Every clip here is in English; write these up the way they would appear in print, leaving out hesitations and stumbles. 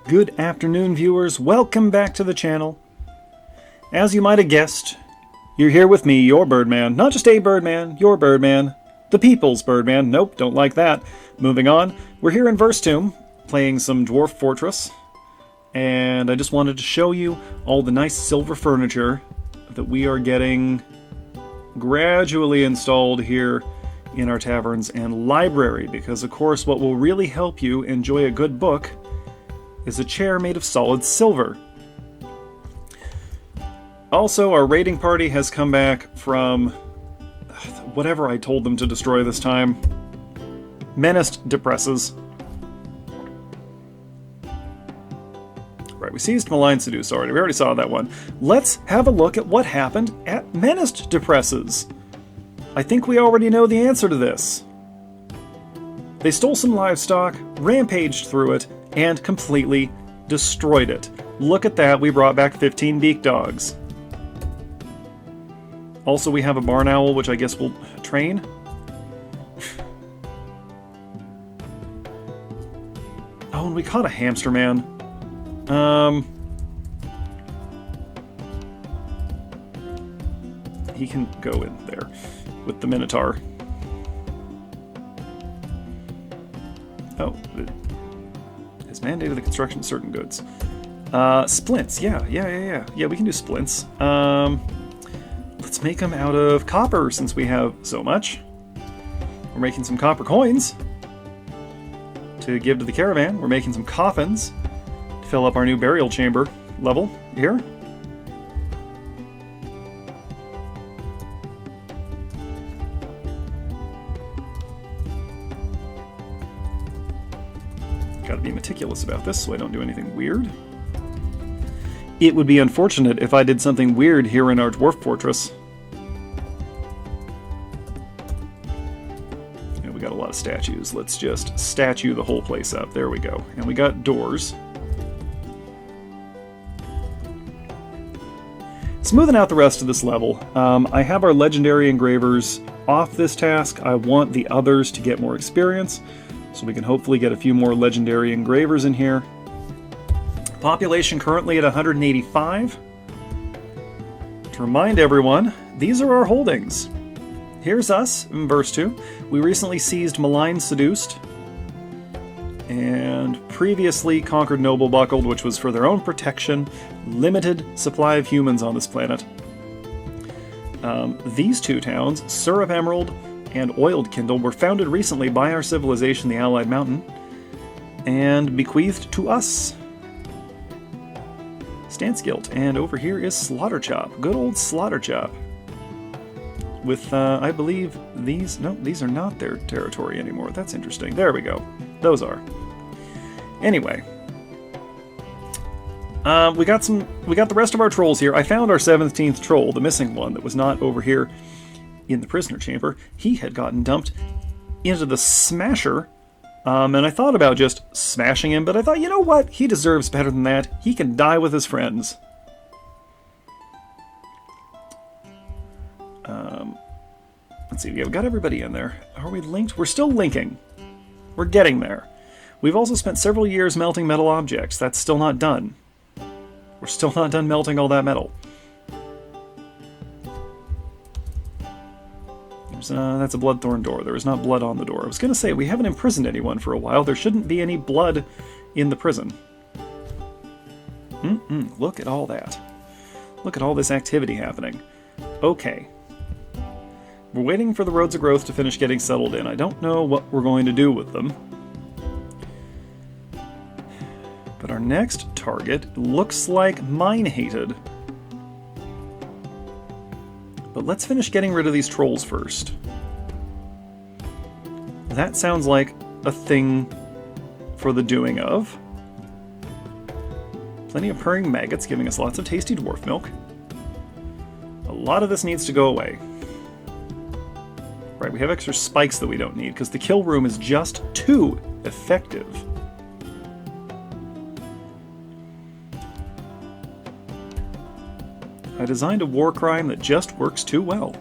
Good afternoon, viewers. Welcome back to the channel. As you might have guessed, you're here with me, your Birdman. Not just a Birdman, your Birdman. The people's Birdman. Nope, don't like that. Moving on. We're here in Verstoom, playing some Dwarf Fortress. And I just wanted to show you all the nice silver furniture that we are getting gradually installed here in our taverns and library. Because, of course, what will really help you enjoy a good book is a chair made of solid silver. Also, our raiding party has come back from whatever I told them to destroy this time. Menaced depresses. Right, we seized Malign Seduce already. We already saw that one. Let's have a look at what happened at Menaced Depresses. I think we already know the answer to this. They stole some livestock, rampaged through it, and completely destroyed it. Look at that, we brought back 15 beak dogs. Also, we have a barn owl, which I guess we'll train. Oh, and we caught a hamster man. He can go in there with the Minotaur. Oh, is mandated the construction of certain goods. Splints, yeah, we can do splints. Let's make them out of copper since we have so much. We're making some copper coins to give to the caravan. We're making some coffins to fill up our new burial chamber level here. Gotta be meticulous about this so I don't do anything weird. It would be unfortunate if I did something weird here in our Dwarf Fortress. Yeah, we got a lot of statues. Let's just statue the whole place up. There we go. And we got doors. Smoothing out the rest of this level. I have our legendary engravers off this task. I want the others to get more experience, so we can hopefully get a few more legendary engravers in here. Population currently at 185. To remind everyone, these are our holdings. Here's us in verse 2. We recently seized Malign Seduced and previously conquered Noble Buckled, which was for their own protection. Limited supply of humans on this planet. These two towns, Syrup Emerald and Oiled Kindle, were founded recently by our civilization, the Allied Mountain, and bequeathed to us. Stance Guilt, and over here is Slaughter Chop. Good old Slaughter Chop. With, I believe, these... No, these are not their territory anymore. That's interesting. There we go. Those are. Anyway. We got the rest of our trolls here. I found our 17th troll, the missing one that was not over here in the prisoner chamber. He had gotten dumped into the Smasher. And I thought about just smashing him, but I thought, you know what? He deserves better than that. He can die with his friends. Let's see, we've got everybody in there. Are we linked? We're still linking. We're getting there. We've also spent several years melting metal objects. That's still not done. We're still not done melting all that metal. That's a bloodthorn door. There is not blood on the door. I was going to say, we haven't imprisoned anyone for a while. There shouldn't be any blood in the prison. Look at all that. Look at all this activity happening. Okay. We're waiting for the Roads of Growth to finish getting settled in. I don't know what we're going to do with them. But our next target looks like Mine-Hated. But let's finish getting rid of these trolls first. That sounds like a thing for the doing of. Plenty of purring maggots giving us lots of tasty dwarf milk. A lot of this needs to go away. Right, we have extra spikes that we don't need because the kill room is just too effective. I designed a war crime that just works too well.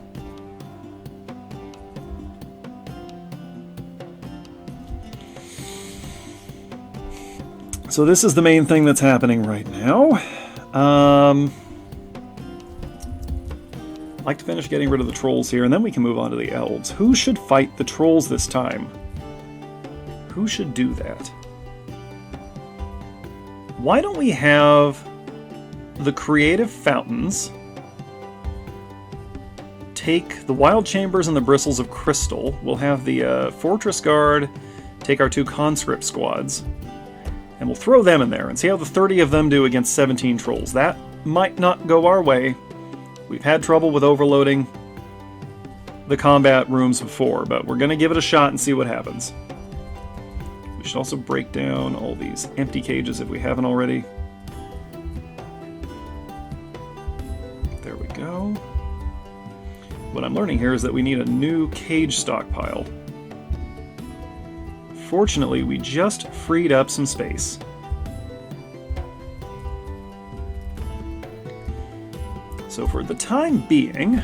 So this is the main thing that's happening right now. I'd like to finish getting rid of the trolls here, and then we can move on to the elves. Who should fight the trolls this time? Who should do that? Why don't we have the creative fountains take the wild chambers and the bristles of crystal? We'll have the fortress guard take our 2 conscript squads, and we'll throw them in there and see how the 30 of them do against 17 trolls. That might not go our way. We've had trouble with overloading the combat rooms before, but we're going to give it a shot and see what happens. We should also break down all these empty cages if we haven't already. There we go. What I'm learning here is that we need a new cage stockpile. Fortunately, we just freed up some space. So for the time being,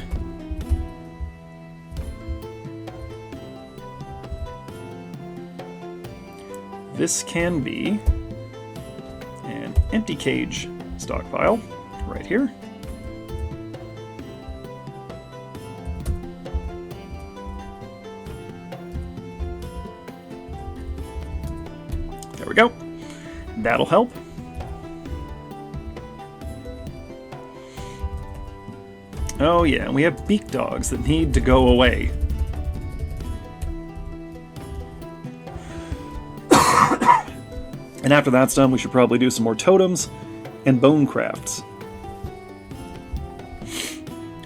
this can be an empty cage stockpile right here. There we go. That'll help. Oh yeah, and we have beak dogs that need to go away. And after that's done, we should probably do some more totems and bone crafts.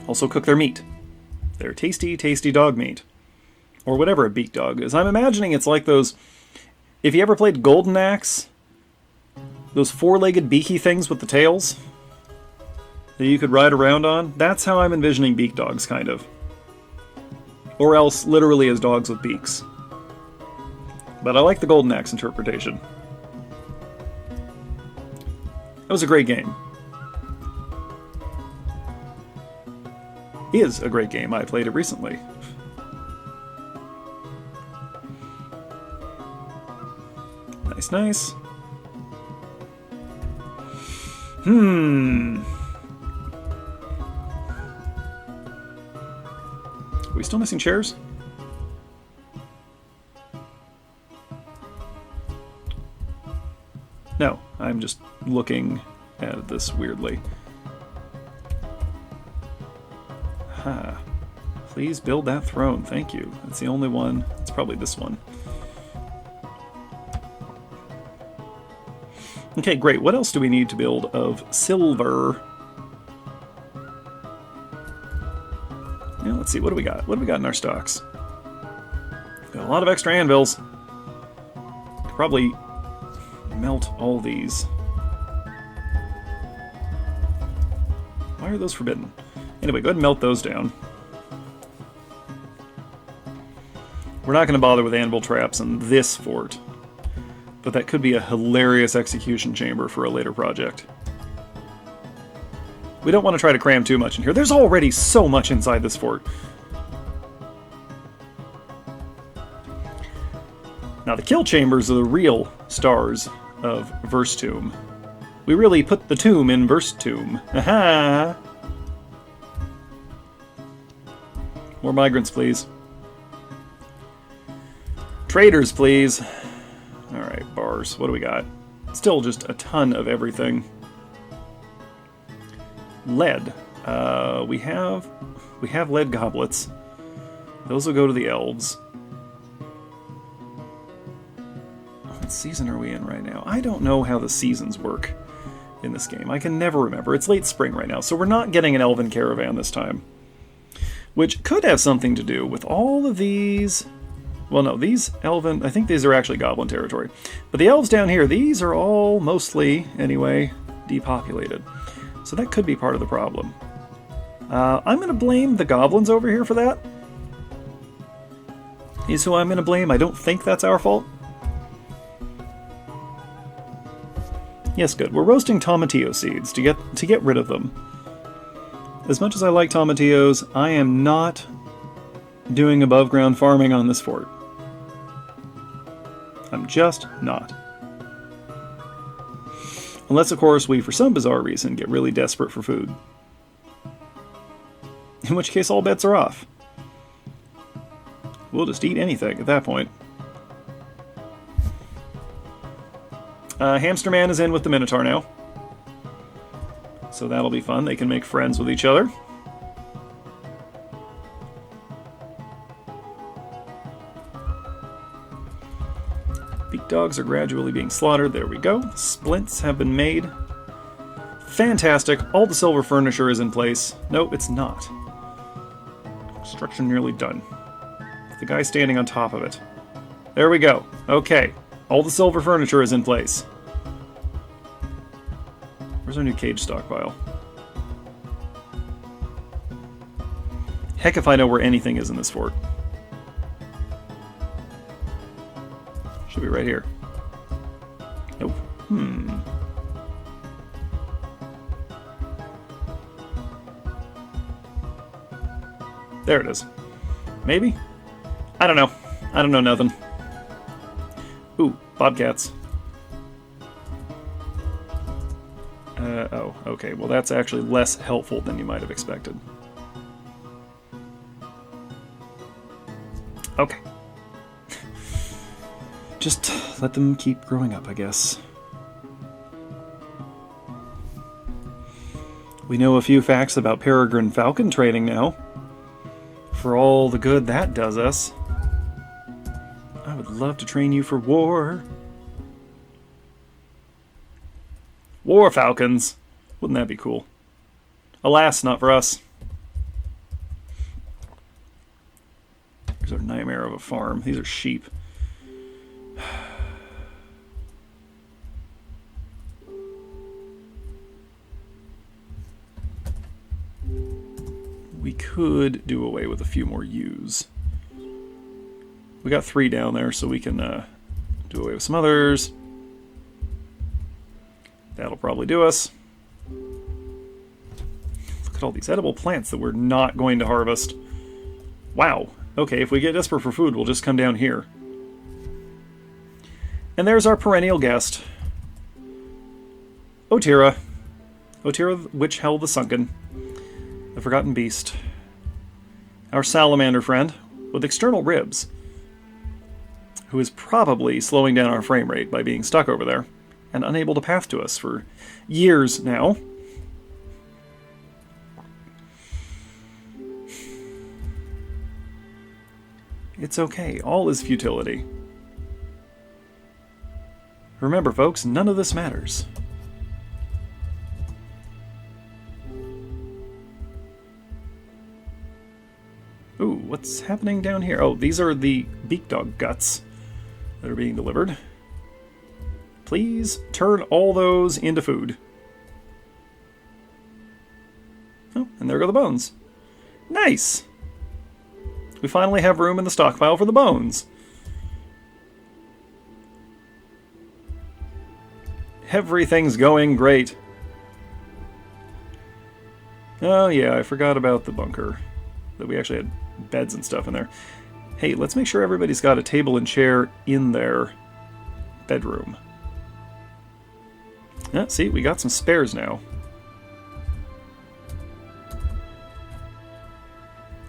Also cook their meat. Their tasty, tasty dog meat. Or whatever a beak dog is. I'm imagining it's like those... If you ever played Golden Axe, those 4-legged beaky things with the tails that you could ride around on, that's how I'm envisioning beak dogs, kind of. Or else, literally as dogs with beaks. But I like the Golden Axe interpretation. That was a great game. Is a great game. I played it recently. Nice, nice. Are we still missing chairs? No, I'm just looking at this weirdly. Ha. Please build that throne, thank you. That's the only one. It's probably this one. Okay, great. What else do we need to build of silver? Yeah, let's see. What do we got? What do we got in our stocks? Got a lot of extra anvils. Could probably melt all these. Why are those forbidden? Anyway, go ahead and melt those down. We're not going to bother with anvil traps in this fort, but that could be a hilarious execution chamber for a later project. We don't want to try to cram too much in here. There's already so much inside this fort. Now the kill chambers are the real stars of Verse Tomb. We really put the tomb in Verse Tomb. Aha! More migrants, please. Traders, please. Alright, bars. What do we got? Still just a ton of everything. Lead. We have lead goblets. Those will go to the elves. What season are we in right now? I don't know how the seasons work in this game. I can never remember. It's late spring right now, so we're not getting an elven caravan this time. Which could have something to do with all of these... Well, no, these elven... I think these are actually goblin territory. But the elves down here, these are all mostly, anyway, depopulated. So that could be part of the problem. I'm going to blame the goblins over here for that. Is who I'm going to blame. I don't think that's our fault. Yes, good. We're roasting tomatillo seeds to get rid of them. As much as I like tomatillos, I am not doing above ground farming on this fort. I'm just not. Unless, of course, we, for some bizarre reason, get really desperate for food. In which case, all bets are off. We'll just eat anything at that point. Hamster Man is in with the Minotaur now. So that'll be fun. They can make friends with each other. Beak dogs are gradually being slaughtered. There we go. Splints have been made. Fantastic. All the silver furniture is in place. No, it's not. Construction nearly done. The guy standing on top of it. There we go. Okay. All the silver furniture is in place. Where's our new cage stockpile? Heck if I know where anything is in this fort. Should be right here. Nope. There it is. Maybe? I don't know. I don't know nothing. Ooh, bobcats. Oh, okay. Well, that's actually less helpful than you might have expected. Okay. Just let them keep growing up, I guess. We know a few facts about peregrine falcon trading now. For all the good that does us. I would love to train you for war. War falcons. Wouldn't that be cool? Alas, not for us. Here's our nightmare of a farm. These are sheep. We could do away with a few more ewes. We got 3 down there, so we can do away with some others. That'll probably do us. Look at all these edible plants that we're not going to harvest. Wow. Okay, if we get desperate for food, we'll just come down here. And there's our perennial guest. Otira. Otira, Witch Hell the Sunken. The Forgotten Beast. Our salamander friend, with external ribs, who is probably slowing down our frame rate by being stuck over there, and unable to path to us for years now. It's okay, all is futility. Remember, folks, none of this matters. Ooh, what's happening down here? Oh, these are the beak dog guts that are being delivered. Please turn all those into food. Oh, and there go the bones. Nice! We finally have room in the stockpile for the bones. Everything's going great. Oh yeah, I forgot about the bunker. That we actually had beds and stuff in there. Hey, let's make sure everybody's got a table and chair in their bedroom. Yeah, see, we got some spares now.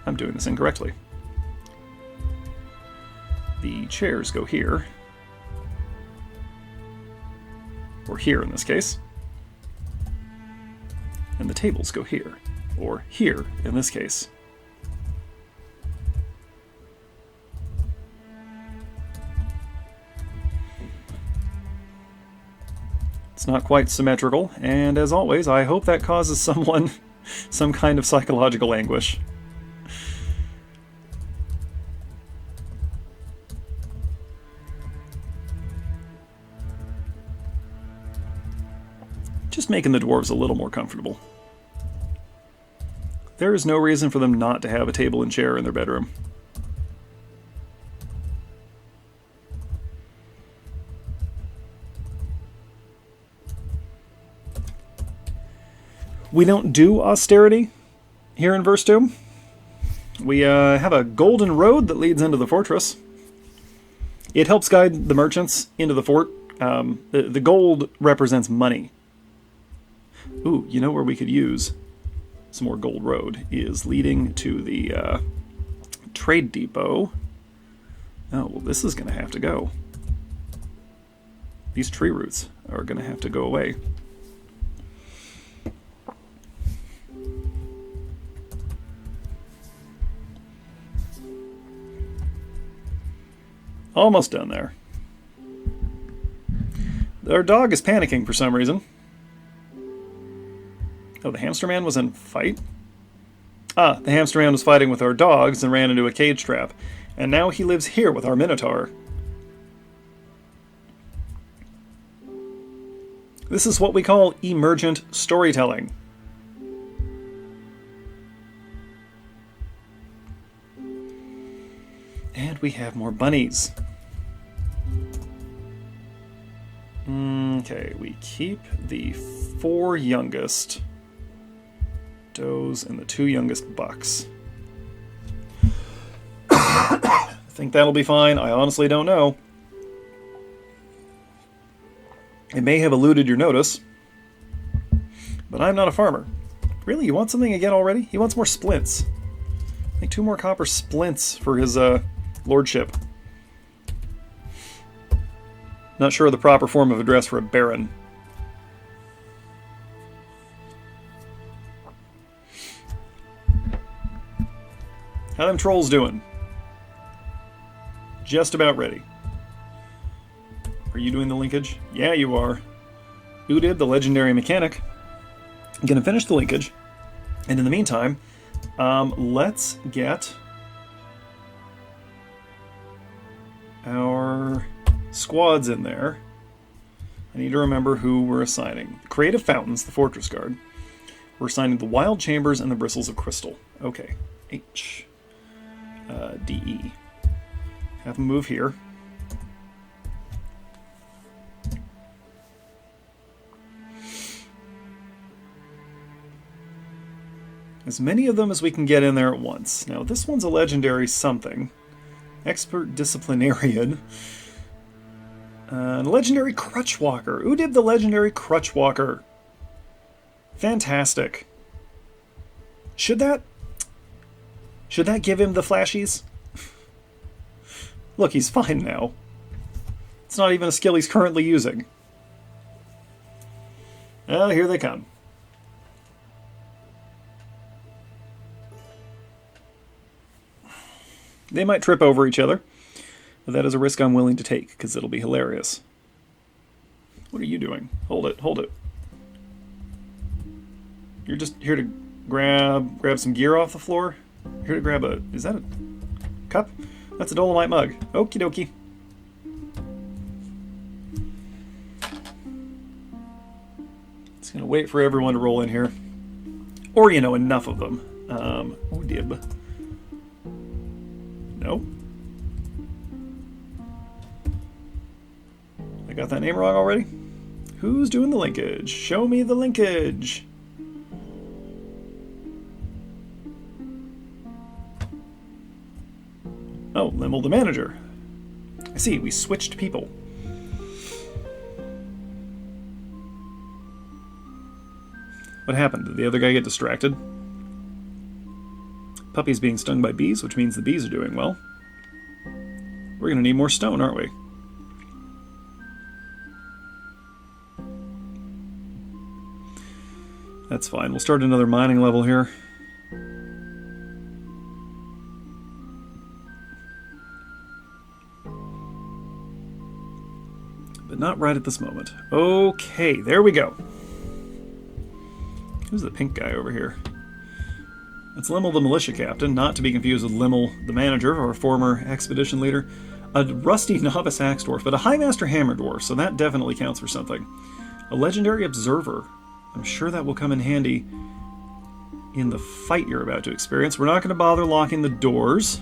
I'm doing this incorrectly. The chairs go here. Or here in this case. And the tables go here. Or here in this case. It's not quite symmetrical, and as always, I hope that causes someone some kind of psychological anguish. Just making the dwarves a little more comfortable. There is no reason for them not to have a table and chair in their bedroom. We don't do austerity here in Verse 2. We have a golden road that leads into the fortress. It helps guide the merchants into the fort. The gold represents money Ooh, you know where we could use some more gold road is leading to the trade depot. Oh, well, this is going to have to go. These tree roots are going to have to go away. Almost done there. Our dog is panicking for some reason. Oh, the hamster man was in fight? Ah, the hamster man was fighting with our dogs and ran into a cage trap. And now he lives here with our minotaur. This is what we call emergent storytelling. And we have more bunnies. Okay, we keep the 4 youngest does and the 2 youngest bucks. I think that'll be fine. I honestly don't know. It may have eluded your notice, but I'm not a farmer. Really, you want something again already? He wants more splints. I think 2 more copper splints for his lordship. Not sure of the proper form of address for a baron. How them trolls doing? Just about ready. Are you doing the linkage? Yeah, you are. Udib, the legendary mechanic. I'm going to finish the linkage. And in the meantime, let's get our squads in there. I need to remember who we're assigning. The Creative Fountains, the Fortress Guard. We're assigning the Wild Chambers and the Bristles of Crystal. Okay. H. D-E. Have them move here. As many of them as we can get in there at once. Now, this one's a legendary something. Expert Disciplinarian. And a legendary Crutchwalker. Udib the legendary Crutchwalker. Fantastic. Should that give him the flashies? Look, he's fine now. It's not even a skill he's currently using. Well, here they come. They might trip over each other, but that is a risk I'm willing to take, because it'll be hilarious. What are you doing? Hold it, hold it. You're just here to grab some gear off the floor? Here to grab a... is that a cup? That's a Dolomite mug. Okie dokie. Just gonna wait for everyone to roll in here. Or, you know, enough of them. Udib. No. I got that name wrong already? Who's doing the linkage? Show me the linkage. Oh, Limmel the manager. I see, we switched people. What happened? Did the other guy get distracted? Puppy's being stung by bees, which means the bees are doing well. We're going to need more stone, aren't we? That's fine. We'll start another mining level here. But not right at this moment. Okay, there we go. Who's the pink guy over here? It's Limmel the militia captain, not to be confused with Limmel the manager, or former expedition leader. A rusty novice axe dwarf, but a high master hammer dwarf, so that definitely counts for something. A legendary observer. I'm sure that will come in handy in the fight you're about to experience. We're not going to bother locking the doors.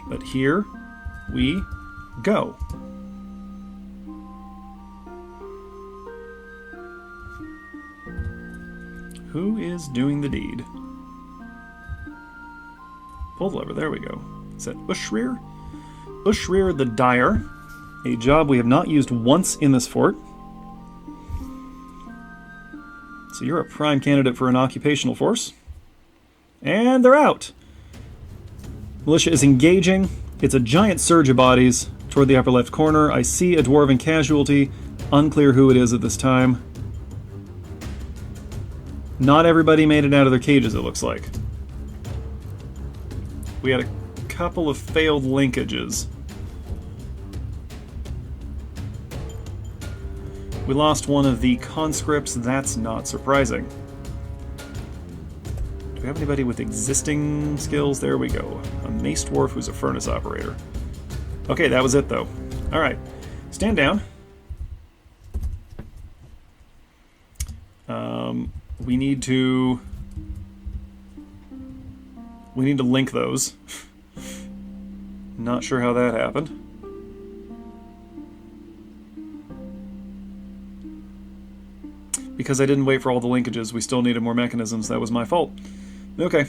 But here we go. Who is doing the deed? Pull the lever, there we go. Is that Ushrir? Ushrir the Dyer. A job we have not used once in this fort. So you're a prime candidate for an occupational force. And they're out. Militia is engaging. It's a giant surge of bodies toward the upper left corner. I see a dwarven casualty. Unclear who it is at this time. Not everybody made it out of their cages, it looks like. We had a couple of failed linkages. We lost one of the conscripts. That's not surprising. Do we have anybody with existing skills? There we go. A mace dwarf who's a furnace operator. Okay, that was it though. Alright. Stand down. We need to link those. Not sure how that happened. Because I didn't wait for all the linkages, we still needed more mechanisms. That was my fault. Okay.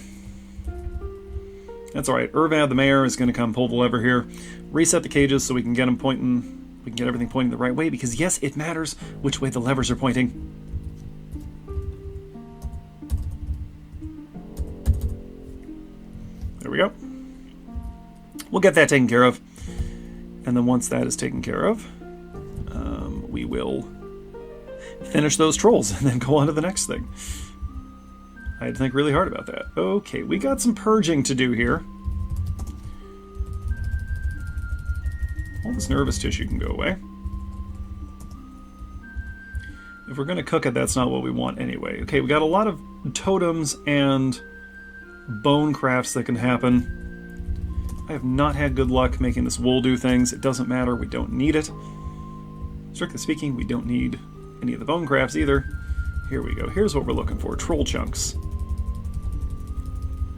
That's alright. Irvad, the mayor, is going to come pull the lever here. Reset the cages so we can get them pointing. We can get everything pointing the right way, because yes, it matters which way the levers are pointing. There we go. We'll get that taken care of. And then once that is taken care of, we will finish those trolls and then go on to the next thing. I had to think really hard about that. Okay, we got some purging to do here. All this nervous tissue can go away. If we're going to cook it, that's not what we want anyway. Okay, we got a lot of totems and bone crafts that can happen. I have not had good luck making this wool do things. It doesn't matter. We don't need it. Strictly speaking, we don't need any of the bone crafts either. Here we go. Here's what we're looking for. Troll chunks.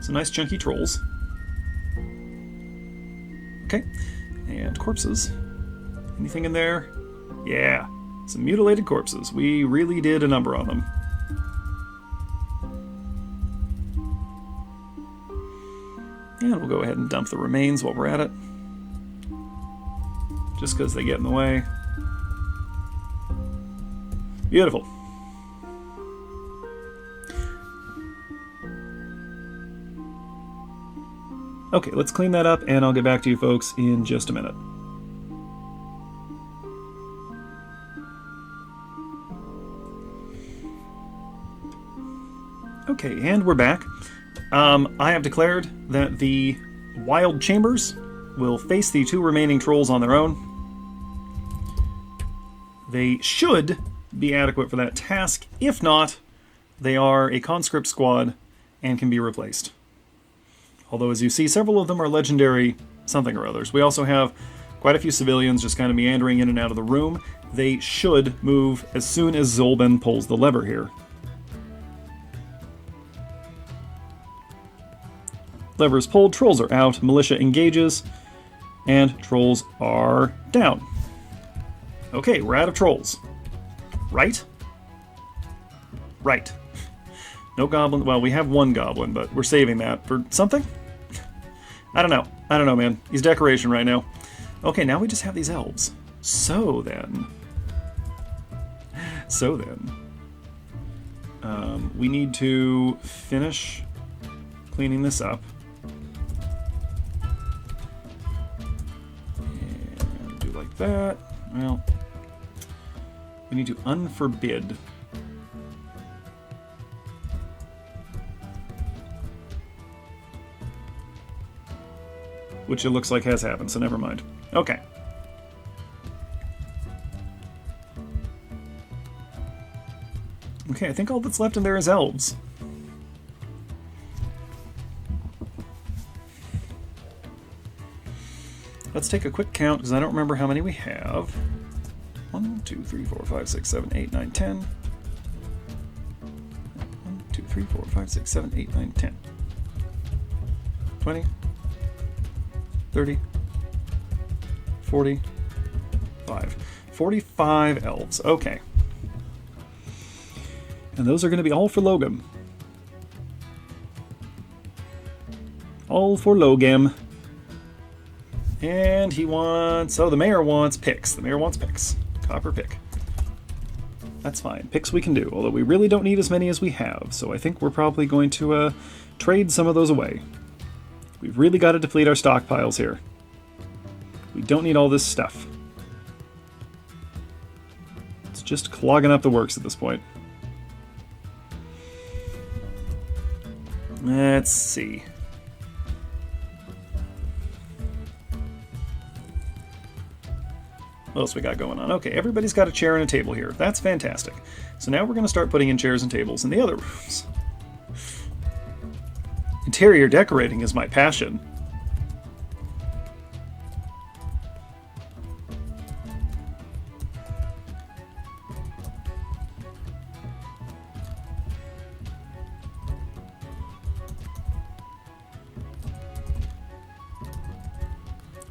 Some nice chunky trolls. Okay. And corpses. Anything in there? Yeah. Some mutilated corpses. We really did a number on them. And we'll go ahead and dump the remains while we're at it. Just because they get in the way. Beautiful. Okay, let's clean that up, and I'll get back to you folks in just a minute. Okay, and we're back. I have declared that the wild chambers will face the two remaining trolls on their own. They should be adequate for that task. If not, they are a conscript squad and can be replaced. Although, as you see, several of them are legendary something or others. We also have quite a few civilians just kind of meandering in and out of the room. They should move as soon as Zolban pulls the lever here. Lever is pulled, trolls are out, militia engages, and trolls are down. Okay, we're out of trolls. Right? Right. No goblin. Well, we have one goblin, but we're saving that for something? I don't know. I don't know, man. He's decoration right now. Okay, now we just have these elves. So then, we need to finish cleaning this up. And do like that. Well, we need to unforbid. Which it looks like has happened, so never mind. Okay. Okay, I think all that's left in there is elves. Let's take a quick count, because I don't remember how many we have. 1, 2, 3, 4, 5, 6, 7, 8, 9, 10. 1, 2, 3, 4, 5, 6, 7, 8, 9, 10. 20. 30, 45. 45 elves. Okay. And those are going to be all for Logam. All for Logam. And he wants... Oh, the mayor wants picks. The mayor wants picks. Copper pick. That's fine. Picks we can do, although we really don't need as many as we have, so I think we're probably going to trade some of those away. We've really got to deplete our stockpiles here. We don't need all this stuff. It's just clogging up the works at this point. Let's see. What else we got going on? Okay, everybody's got a chair and a table here. That's fantastic. So now we're going to start putting in chairs and tables in the other rooms. Interior decorating is my passion.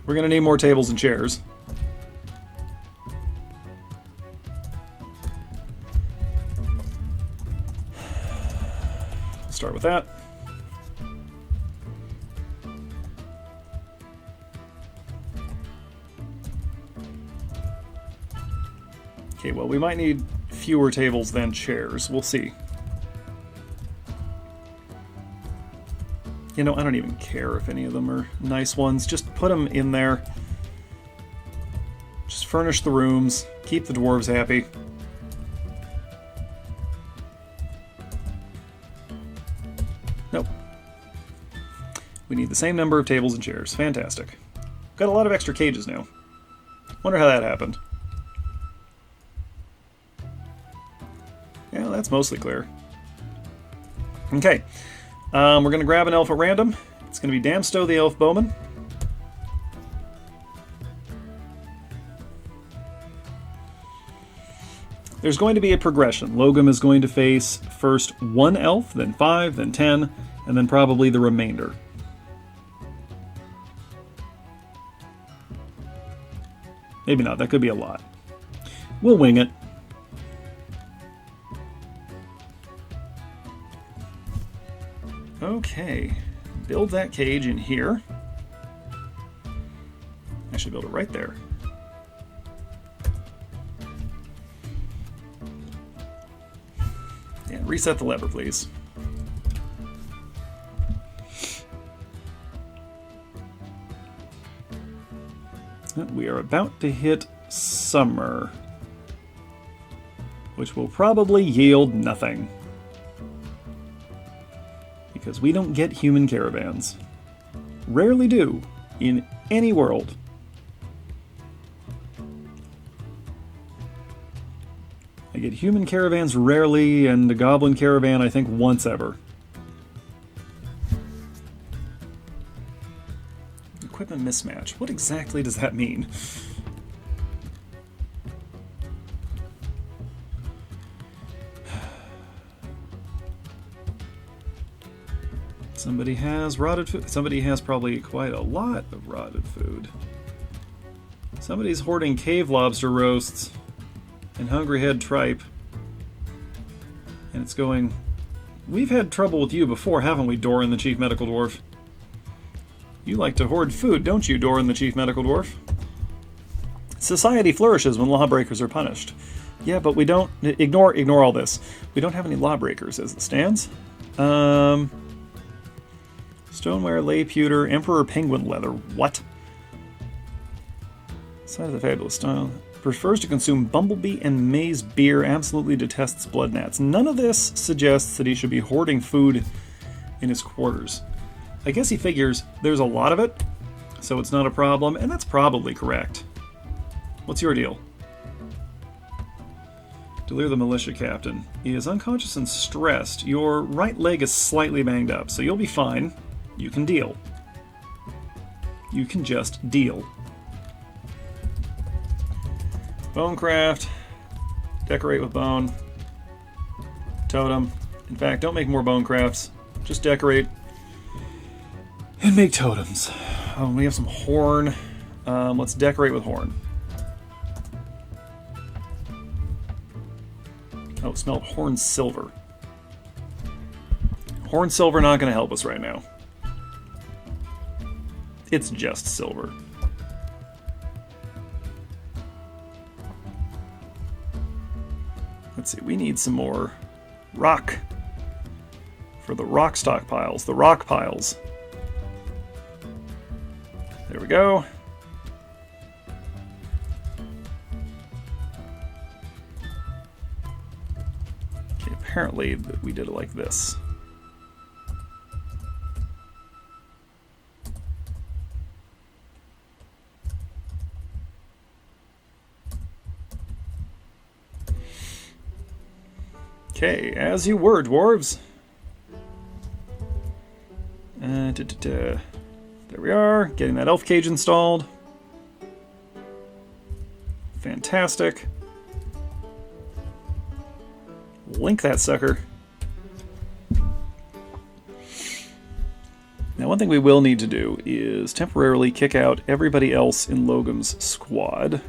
We're going to need more tables and chairs. Start with that. Okay, well, we might need fewer tables than chairs. We'll see. You know, I don't even care if any of them are nice ones. Just put them in there. Just furnish the rooms. Keep the dwarves happy. Nope. We need the same number of tables and chairs. Fantastic. Got a lot of extra cages now. Wonder how that happened. Yeah, that's mostly clear. Okay. We're going to grab an elf at random. It's going to be Damstow the Elf Bowman. There's going to be a progression. Logum is going to face first one elf, then 5, then 10, and then probably the remainder. Maybe not. That could be a lot. We'll wing it. Okay, build that cage in here. I should build it right there. And reset the lever, please. We are about to hit summer, which will probably yield nothing. Because we don't get human caravans. Rarely do, in any world. I get human caravans rarely, and a goblin caravan I think once ever. Equipment mismatch. What exactly does that mean? Somebody has rotted food. Somebody has probably quite a lot of rotted food. Somebody's hoarding cave lobster roasts and hungry head tripe. And it's going... We've had trouble with you before, haven't we, Doran the Chief Medical Dwarf? You like to hoard food, don't you, Doran the Chief Medical Dwarf? Society flourishes when lawbreakers are punished. Yeah, but we don't... Ignore all this. We don't have any lawbreakers as it stands. Stoneware, lay pewter, emperor penguin leather. What? Side of the fabulous style. Prefers to consume bumblebee and maize beer. Absolutely detests blood gnats. None of this suggests that he should be hoarding food in his quarters. I guess he figures there's a lot of it, so it's not a problem, and that's probably correct. What's your deal? Delir the militia captain. He is unconscious and stressed. Your right leg is slightly banged up, so you'll be fine. You can deal. You can just deal. Bonecraft. Decorate with bone. Totem. In fact, don't make more bone crafts. Just decorate. And make totems. We have some horn. Let's decorate with horn. Oh, smelled horn silver. Horn silver not going to help us right now. It's just silver. Let's see, we need some more rock for the rock stockpiles, the rock piles. There we go. Okay, apparently we did it like this. Okay, as you were, dwarves. There we are, getting that elf cage installed. Fantastic. Link that sucker. Now, one thing we will need to do is temporarily kick out everybody else in Logam's squad.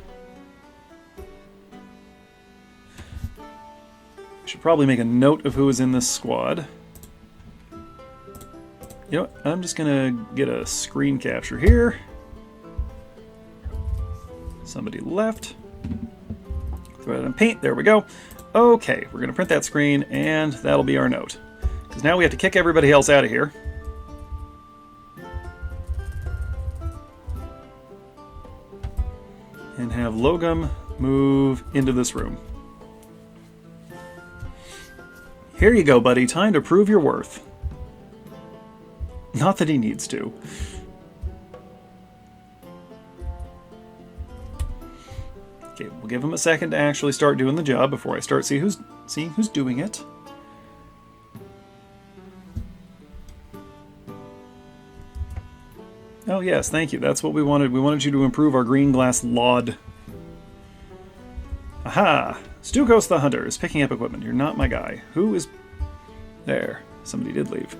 Should probably make a note of who is in this squad. You know what? I'm just gonna get a screen capture here. Somebody left. Throw it in paint. There we go. Okay, we're gonna print that screen, and that'll be our note. Because now we have to kick everybody else out of here. And have Logum move into this room. Here you go, buddy. Time to prove your worth. Not that he needs to. Okay, we'll give him a second to actually start doing the job before I start seeing who's doing it. Oh yes, thank you. That's what we wanted. We wanted you to improve our green glass Laud. Aha! Stukos the Hunter is picking up equipment. You're not my guy. Who is... There. Somebody did leave.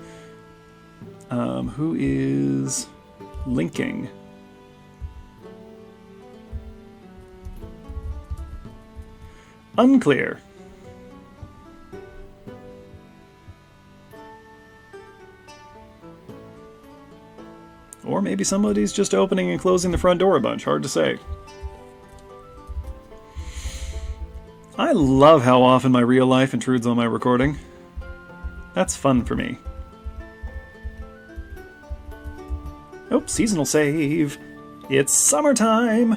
Who is... linking? Unclear. Or maybe somebody's just opening and closing the front door a bunch. Hard to say. I love how often my real life intrudes on my recording. That's fun for me. Oh, seasonal save. It's summertime.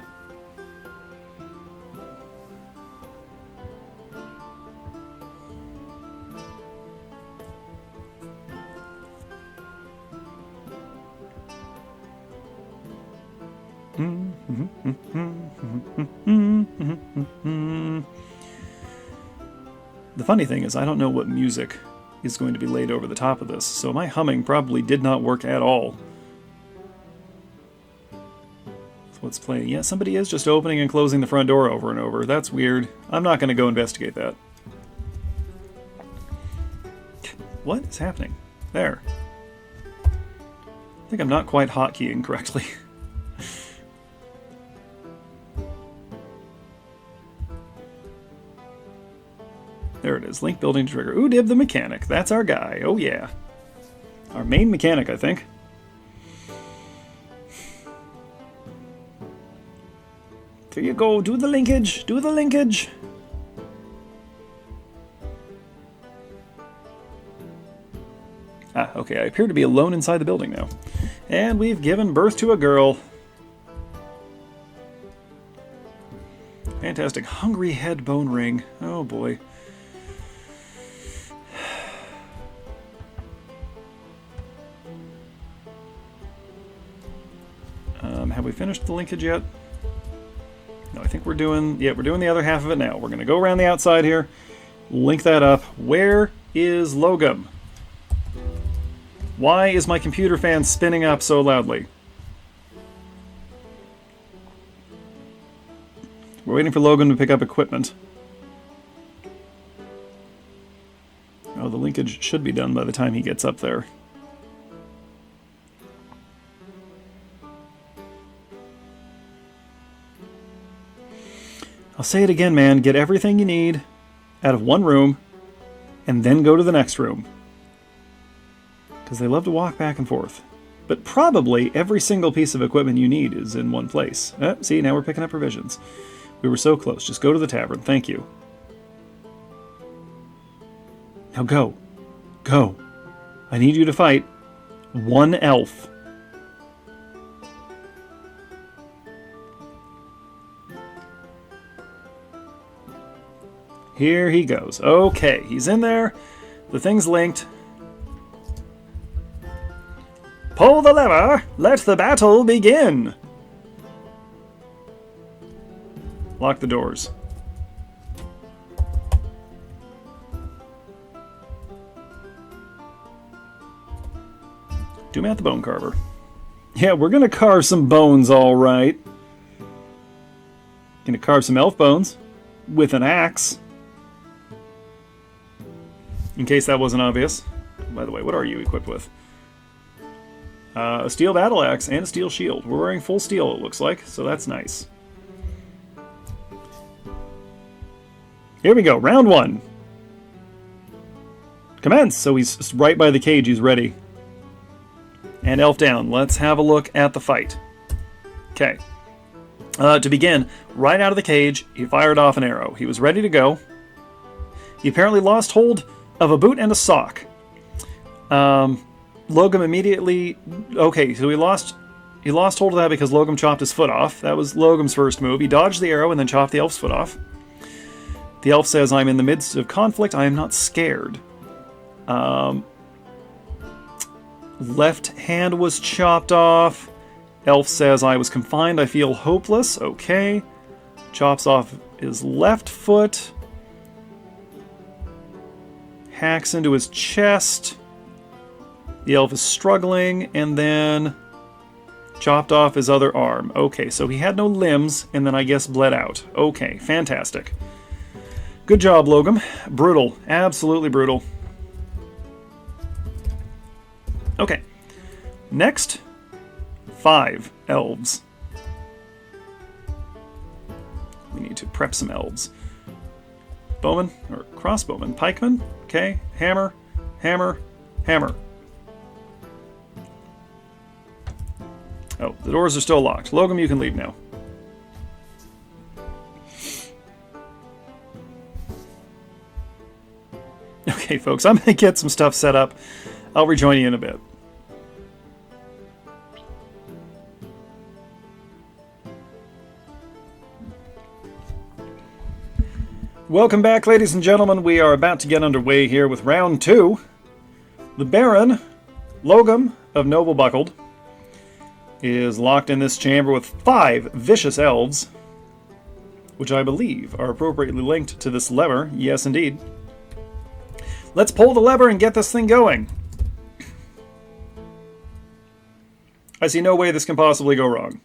The funny thing is, I don't know what music is going to be laid over the top of this, so my humming probably did not work at all. That's what's playing. Yeah, somebody is just opening and closing the front door over and over. That's weird. I'm not going to go investigate that. What is happening? There. I think I'm not quite hotkeying correctly. There it is. Link building to trigger. Udib the mechanic. That's our guy. Oh yeah. Our main mechanic, I think. There you go. Do the linkage. Do the linkage. Ah, okay. I appear to be alone inside the building now. And we've given birth to a girl. Fantastic. Hungry head bone ring. Oh boy. Have we finished the linkage yet? No, I think we're doing the other half of it now. We're going to go around the outside here, link that up. Where is Logum? Why is my computer fan spinning up so loudly? We're waiting for Logum to pick up equipment. Oh, the linkage should be done by the time he gets up there. I'll say it again, man. Get everything you need out of one room and then go to the next room. Because they love to walk back and forth. But probably every single piece of equipment you need is in one place. See, now we're picking up provisions. We were so close. Just go to the tavern. Thank you. Now go. Go. I need you to fight one elf. Here he goes. Okay, he's in there. The thing's linked. Pull the lever. Let the battle begin. Lock the doors. Doom at the bone carver. Yeah, we're gonna carve some bones, all right. Gonna carve some elf bones with an axe. In case that wasn't obvious. By the way, what are you equipped with? A steel battle axe and a steel shield. We're wearing full steel, it looks like, so that's nice. Here we go, round one. Commence! So he's right by the cage, he's ready. And elf down. Let's have a look at the fight. Okay. To begin, right out of the cage, he fired off an arrow. He was ready to go. He apparently lost hold of a boot and a sock. Logum immediately... Okay, so he lost hold of that because Logum chopped his foot off. That was Logum's first move. He dodged the arrow and then chopped the elf's foot off. The elf says, I'm in the midst of conflict. I am not scared. Left hand was chopped off. Elf says, I was confined. I feel hopeless. Okay. Chops off his left foot. Hacks into his chest. The elf is struggling, and then chopped off his other arm. Okay, so he had no limbs, and then I guess bled out. Okay, fantastic. Good job, Logum. Brutal. Absolutely brutal. Okay. Next, 5 elves. We need to prep some elves. Bowman, or crossbowman, pikeman. Okay, hammer, hammer, hammer. Oh, the doors are still locked. Logum, you can leave now. Okay, folks, I'm going to get some stuff set up. I'll rejoin you in a bit. Welcome back, ladies and gentlemen. We are about to get underway here with round 2. The Baron, Logum of Noble Buckled, is locked in this chamber with 5 vicious elves, which I believe are appropriately linked to this lever. Yes, indeed. Let's pull the lever and get this thing going. I see no way this can possibly go wrong.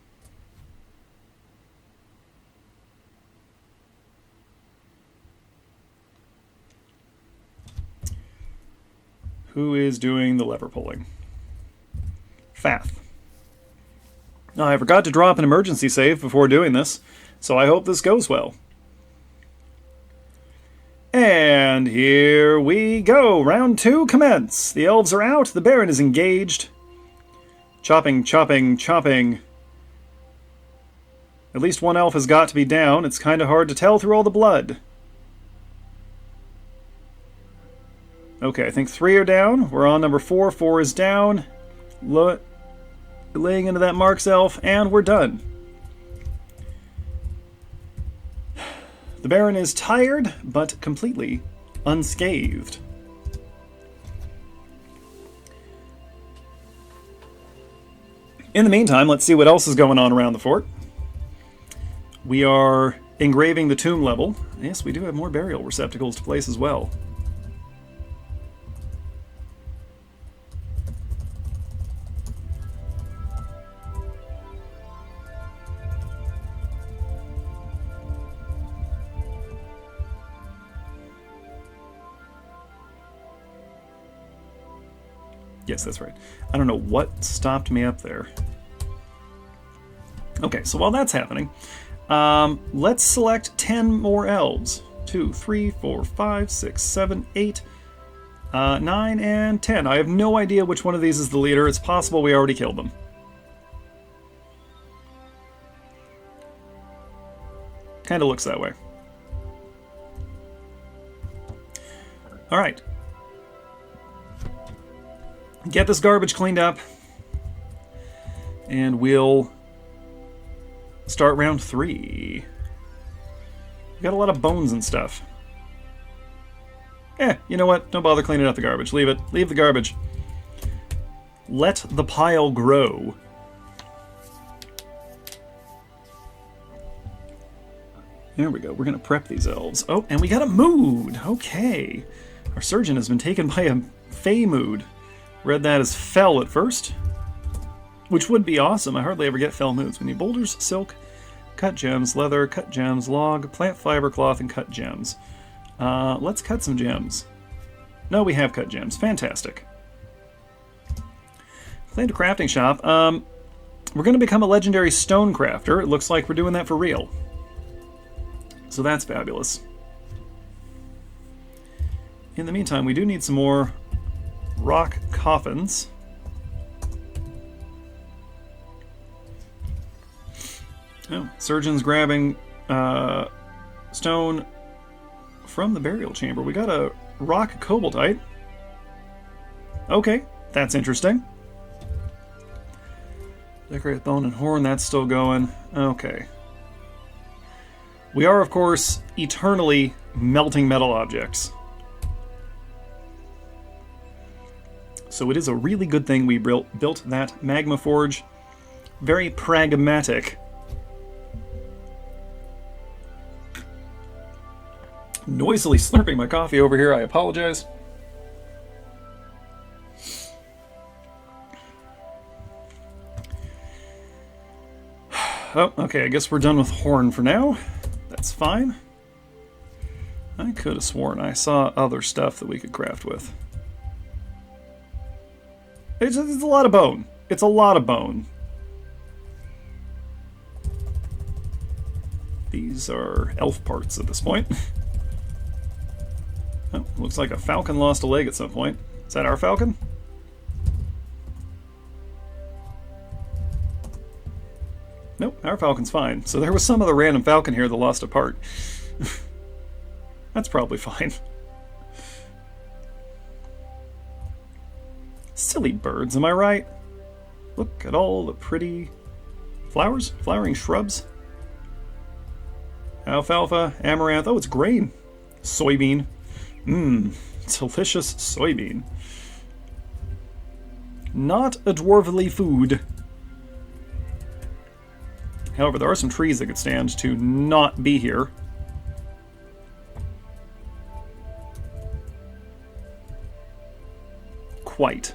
Who is doing the lever pulling? Fath. Now, I forgot to drop an emergency save before doing this, so I hope this goes well. And here we go. Round 2, commence. The elves are out. The Baron is engaged. Chopping, chopping, chopping. At least one elf has got to be down. It's kind of hard to tell through all the blood. Okay, I think 3 are down. We're on number 4. 4 is down. Laying into that Mark's elf, and we're done. The Baron is tired, but completely unscathed. In the meantime, let's see what else is going on around the fort. We are engraving the tomb level. Yes, we do have more burial receptacles to place as well. Yes, that's right. I don't know what stopped me up there. Okay, so while that's happening, let's select 10 more elves. 2, 3, 4, 5, 6, 7, 8, 9, and 10. I have no idea which one of these is the leader. It's possible we already killed them. Kind of looks that way. Alright. get this garbage cleaned up, and we'll start round 3. We got a lot of bones and stuff. You know what? Don't bother cleaning up the garbage. Leave it. Leave the garbage. Let the pile grow. There we go. We're going to prep these elves. Oh, and we got a mood. Okay. Our surgeon has been taken by a fey mood. Read that as fell at first, which would be awesome. I hardly ever get fell moods. We need boulders, silk, cut gems, leather, cut gems, log, plant fiber, cloth, and cut gems. Let's cut some gems. No, we have cut gems. Fantastic. Planned a crafting shop. We're going to become a legendary stone crafter. It looks like we're doing that for real. So that's fabulous. In the meantime, we do need some more rock coffins. Oh, surgeon's grabbing stone from the burial chamber. We got a rock cobaltite. Okay, that's interesting. Decorate bone and horn, that's still going. Okay. We are, of course, eternally melting metal objects. So it is a really good thing we built that magma forge. Very pragmatic. Noisily slurping my coffee over here, I apologize. Oh, okay, I guess we're done with horn for now. That's fine. I could have sworn I saw other stuff that we could craft with. It's a lot of bone. It's a lot of bone. These are elf parts at this point. Oh, looks like a falcon lost a leg at some point. Is that our falcon? Nope, our falcon's fine. So there was some other random falcon here that lost a part. That's probably fine. Silly birds, am I right? Look at all the pretty flowers, flowering shrubs. Alfalfa, amaranth, oh, it's grain. Soybean. Delicious soybean. Not a dwarfly food. However, there are some trees that could stand to not be here. Quite.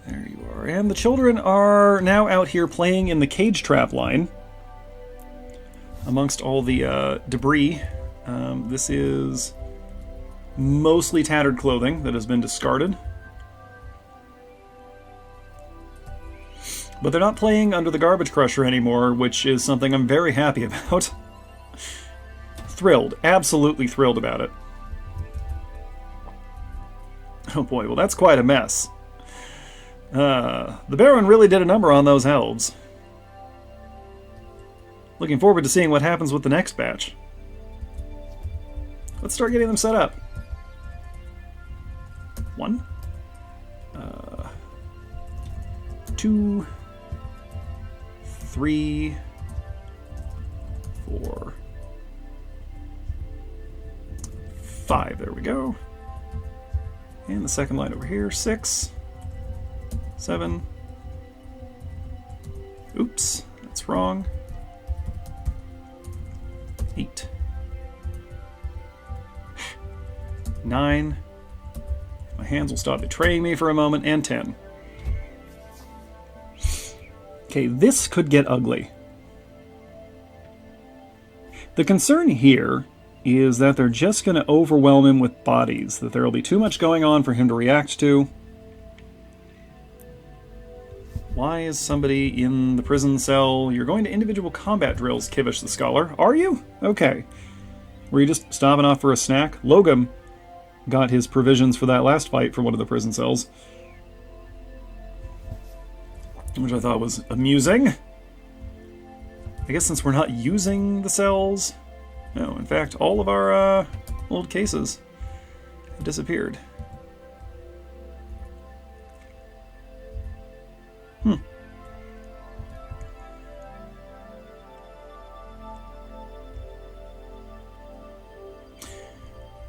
There you are. And the children are now out here playing in the cage trap line. Amongst all the debris. This is mostly tattered clothing that has been discarded. But they're not playing under the garbage crusher anymore, which is something I'm very happy about. Thrilled. Absolutely thrilled about it. Oh boy, well that's quite a mess. The Baron really did a number on those elves. Looking forward to seeing what happens with the next batch. Let's start getting them set up. 1, 2, 3, 4, 5. There we go. And the second line over here. 6, 7. Oops, that's wrong. 8, 9. My hands will stop betraying me for a moment. And 10. Okay, this could get ugly. The concern here is that they're just going to overwhelm him with bodies, that there will be too much going on for him to react to. Why is somebody in the prison cell? You're going to individual combat drills, Kivish the Scholar. Are you? Okay. Were you just stopping off for a snack? Logum got his provisions for that last fight from one of the prison cells, which I thought was amusing. I guess since we're not using the cells... No, in fact, all of our old cases have disappeared.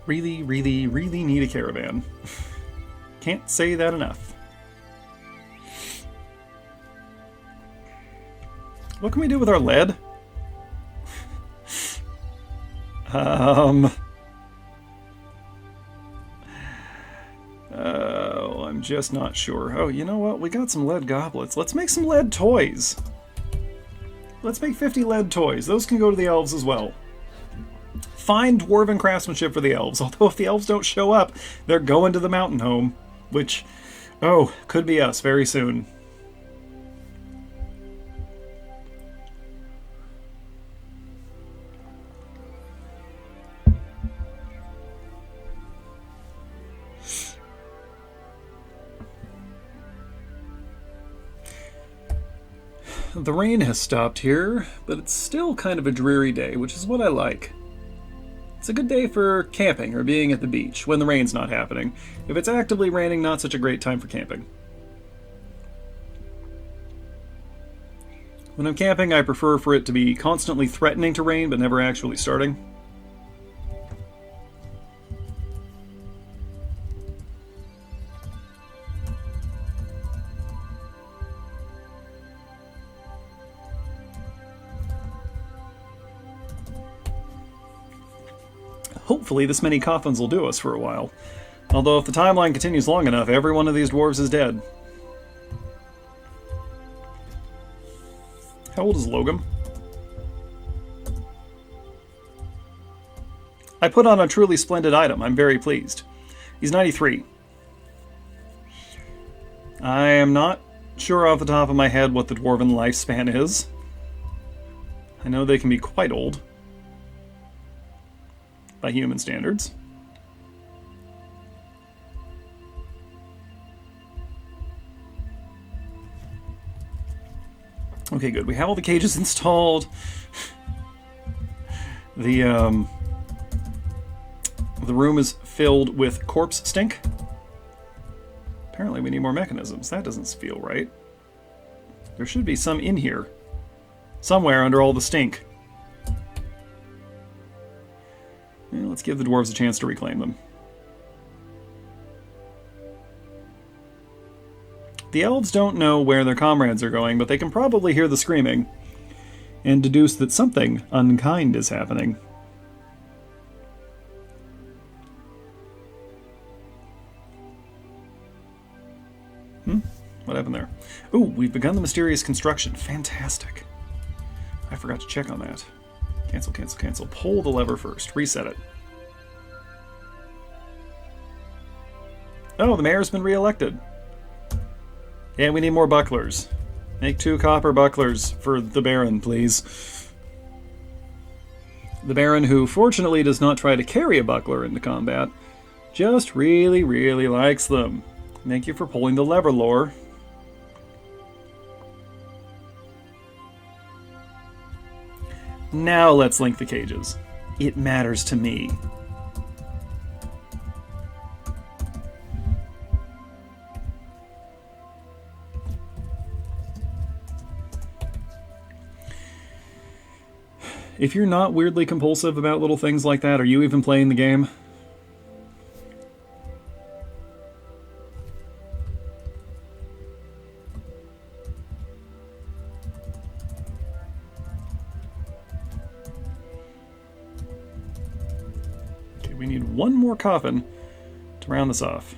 Really, really, really need a caravan. Can't say that enough. What can we do with our lead? Oh, I'm just not sure. Oh, you know what? We got some lead goblets. Let's make some lead toys. Let's make 50 lead toys. Those can go to the elves as well. Fine dwarven craftsmanship for the elves. Although if the elves don't show up, they're going to the mountain home. Which, oh, could be us very soon. The rain has stopped here, but it's still kind of a dreary day, which is what I like. It's a good day for camping or being at the beach, when the rain's not happening. If it's actively raining, not such a great time for camping. When I'm camping, I prefer for it to be constantly threatening to rain, but never actually starting. Hopefully this many coffins will do us for a while. Although if the timeline continues long enough, every one of these dwarves is dead. How old is Logum? I put on a truly splendid item. I'm very pleased. He's 93. I am not sure off the top of my head what the dwarven lifespan is. I know they can be quite old. By human standards. Okay, good. We have all the cages installed. The room is filled with corpse stink. Apparently we need more mechanisms. That doesn't feel right. There should be some in here. Somewhere under all the stink. Let's give the dwarves a chance to reclaim them. The elves don't know where their comrades are going, but they can probably hear the screaming and deduce that something unkind is happening. What happened there? Ooh, we've begun the mysterious construction. Fantastic. I forgot to check on that. Cancel, cancel, cancel. Pull the lever first. Reset it. Oh, the mayor's been re-elected. Yeah, we need more bucklers. Make 2 copper bucklers for the Baron, please. The Baron, who fortunately does not try to carry a buckler into combat, just really, really likes them. Thank you for pulling the lever, Lore. Now let's link the cages. It matters to me. If you're not weirdly compulsive about little things like that, are you even playing the game? Okay, we need one more coffin to round this off.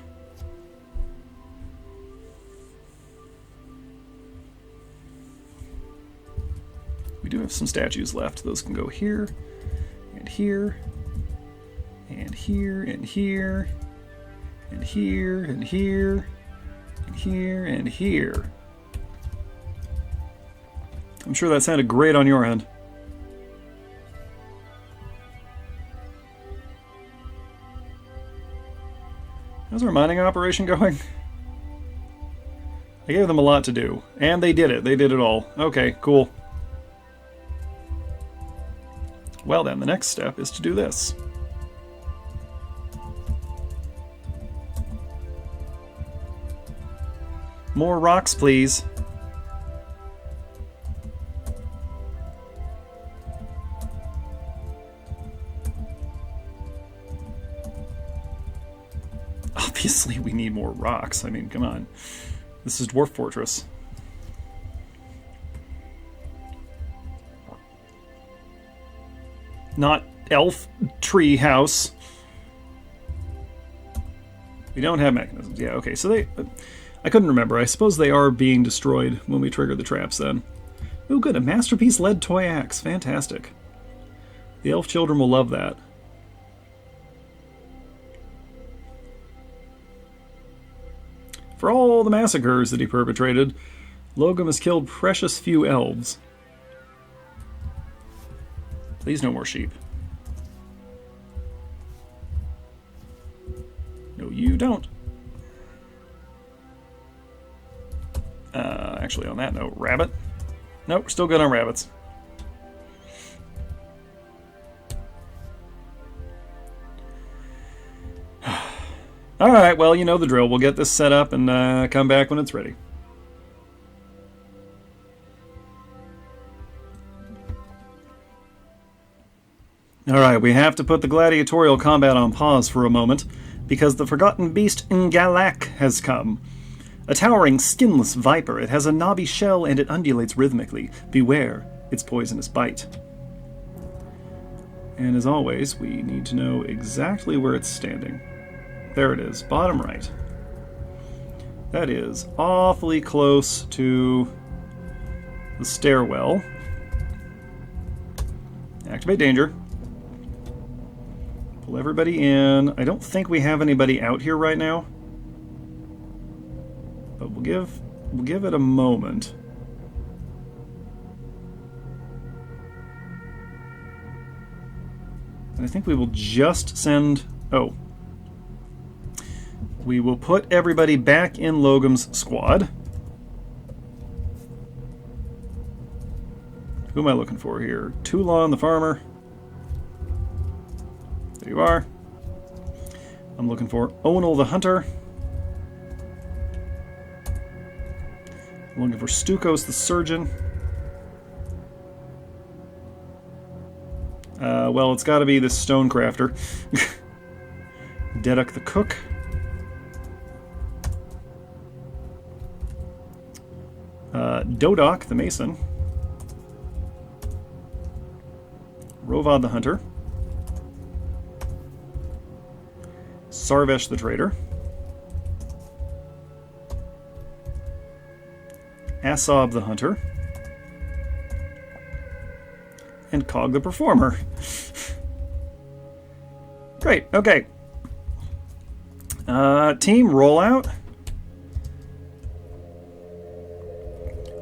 We do have some statues left. Those can go here, and here, and here, and here, and here, and here, and here, and here. I'm sure that sounded great on your end. How's our mining operation going? I gave them a lot to do, and they did it. They did it all. Okay, cool. Well then, the next step is to do this. More rocks, please. obviously we need more rocks. I mean, come on. This is Dwarf Fortress. Not elf tree house. We don't have mechanisms. Yeah, okay, so they... I couldn't remember. I suppose they are being destroyed when we trigger the traps then. Oh good, a masterpiece lead toy axe. Fantastic. The elf children will love that. For all the massacres that he perpetrated, Logum has killed precious few elves. Please no more sheep. No, you don't. Actually, on that note, rabbit. Nope, we're still good on rabbits. Alright, well, you know the drill. We'll get this set up and come back when it's ready. Alright, we have to put the gladiatorial combat on pause for a moment, because the forgotten beast Ngalak has come. A towering, skinless viper. It has a knobby shell and it undulates rhythmically. Beware its poisonous bite. And as always, we need to know exactly where it's standing. There it is, bottom right. That is awfully close to the stairwell. Activate danger. Pull everybody in. I don't think we have anybody out here right now. But we'll give it a moment. And I think we will just send... Oh. We will put everybody back in Logum's squad. Who am I looking for here? Toulon the farmer. There you are. I'm looking for Onal the hunter. I'm looking for Stukos the surgeon. Well, it's got to be this stonecrafter. Deduk the cook. Dodok the mason. Rovad the hunter. Sarvesh the trader. Asob the hunter. And Cog the performer. Great, okay. Team rollout.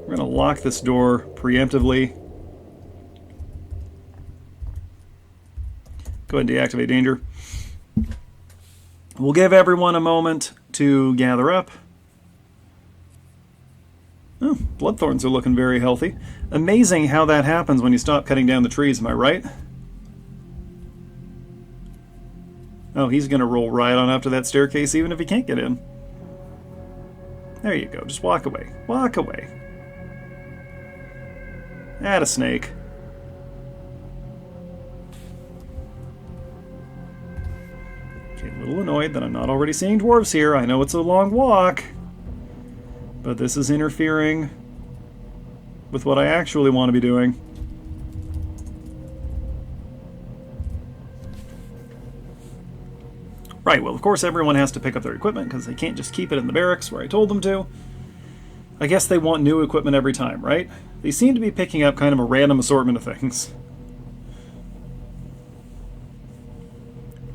We're going to lock this door preemptively. Go ahead and deactivate danger. We'll give everyone a moment to gather up. Oh, bloodthorns are looking very healthy. Amazing how that happens when you stop cutting down the trees, am I right? Oh, he's going to roll right on up to that staircase even if he can't get in. There you go, just walk away. Walk away. Add a snake. Okay, a little annoyed that I'm not already seeing dwarves here. I know it's a long walk, but this is interfering with what I actually want to be doing. Right, well, of course everyone has to pick up their equipment because they can't just keep it in the barracks where I told them to. I guess they want new equipment every time, right? They seem to be picking up kind of a random assortment of things.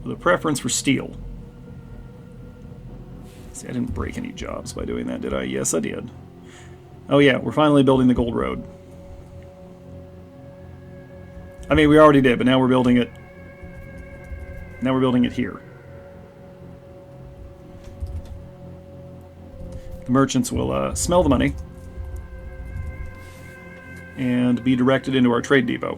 With a preference for steel. See, I didn't break any jobs by doing that, did I? Yes, I did. Oh yeah, we're finally building the gold road. I mean, we already did, but now we're building it. Now we're building it here. The merchants will smell the money and be directed into our trade depot.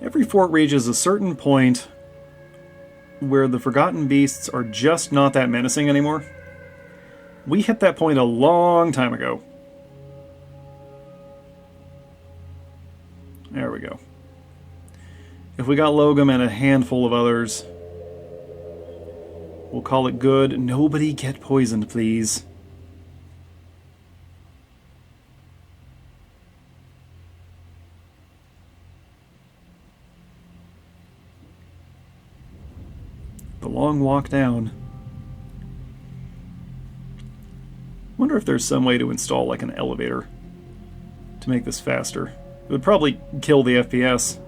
Every fort reaches a certain point where the forgotten beasts are just not that menacing anymore. We hit that point a long time ago. There we go. If we got Logum and a handful of others, we'll call it good. Nobody get poisoned, please. The long walk down. Wonder if there's some way to install like an elevator to make this faster. It would probably kill the FPS.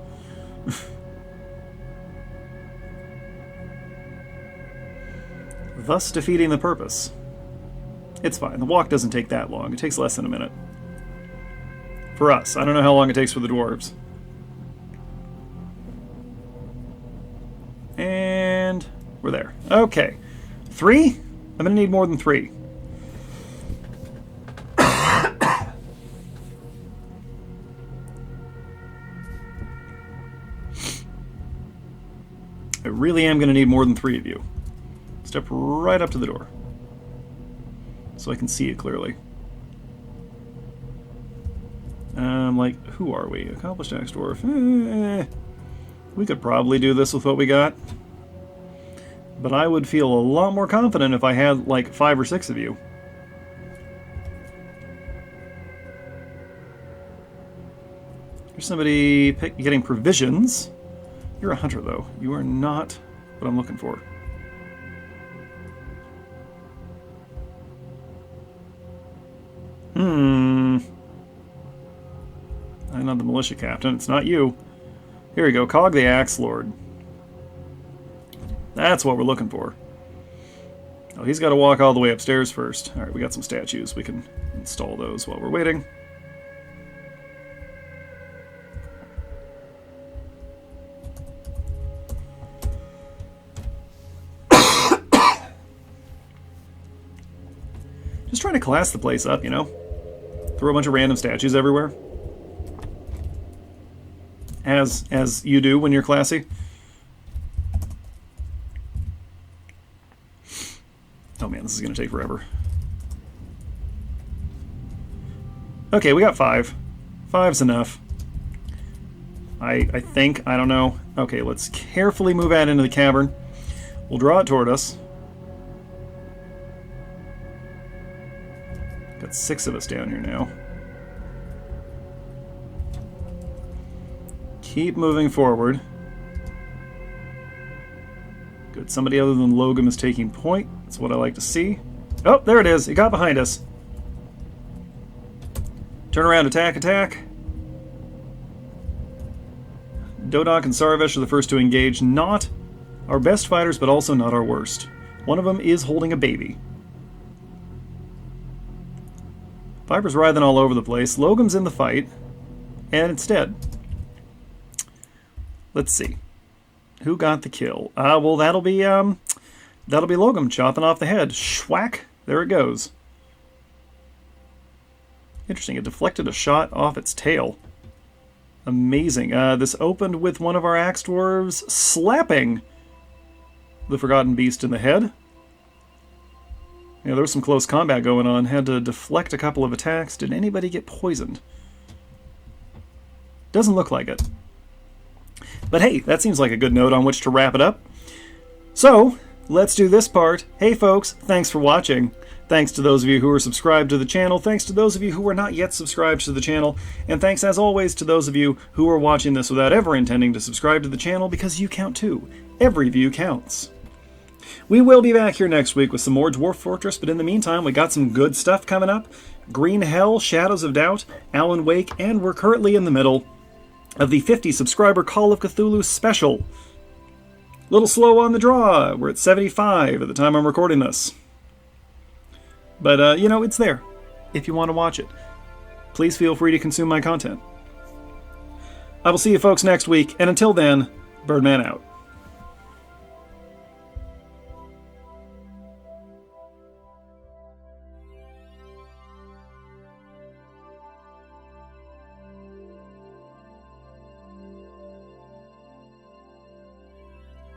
Thus defeating the purpose. It's fine. The walk doesn't take that long. It takes less than a minute. For us. I don't know how long it takes for the dwarves. And we're there. Okay. 3? I'm going to need more than 3. I really am going to need more than 3 of you. Step right up to the door so I can see it clearly. Like, who are we? Accomplished axe dwarf. We could probably do this with what we got. But I would feel a lot more confident if I had like 5 or 6 of you. There's somebody getting provisions. You're a hunter, though. You are not what I'm looking for. I'm not the militia captain. It's not you. Here we go. Cog the Axe Lord. That's what we're looking for. Oh, he's got to walk all the way upstairs first. Alright, we got some statues. We can install those while we're waiting. Just trying to class the place up, you know? Throw a bunch of random statues everywhere. As you do when you're classy. Oh man, this is going to take forever. Okay, we got 5. 5's enough. I think. I don't know. Okay, let's carefully move out into the cavern. We'll draw it toward us. Got 6 of us down here now. Keep moving forward. Good. Somebody other than Logum is taking point. That's what I like to see. Oh, there it is. It got behind us. Turn around, attack, attack. Dodok and Sarvesh are the first to engage. Not our best fighters, but also not our worst. One of them is holding a baby. Viper's writhing all over the place. Logum's in the fight. And it's dead. Let's see. Who got the kill? Well, that'll be Logum chopping off the head. Schwack! There it goes. Interesting. It deflected a shot off its tail. Amazing. This opened with one of our axe dwarves slapping the Forgotten Beast in the head. Yeah, there was some close combat going on. Had to deflect a couple of attacks. Did anybody get poisoned? Doesn't look like it. But hey, that seems like a good note on which to wrap it up. So, let's do this part. Hey folks, thanks for watching. Thanks to those of you who are subscribed to the channel. Thanks to those of you who are not yet subscribed to the channel. And thanks, as always, to those of you who are watching this without ever intending to subscribe to the channel, because you count too. Every view counts. We will be back here next week with some more Dwarf Fortress, but in the meantime, we got some good stuff coming up. Green Hell, Shadows of Doubt, Alan Wake, and we're currently in the middle of the 50 subscriber Call of Cthulhu special. Little slow on the draw. We're at 75 at the time I'm recording this. But, you know, it's there if you want to watch it. Please feel free to consume my content. I will see you folks next week, and until then, Birdman out.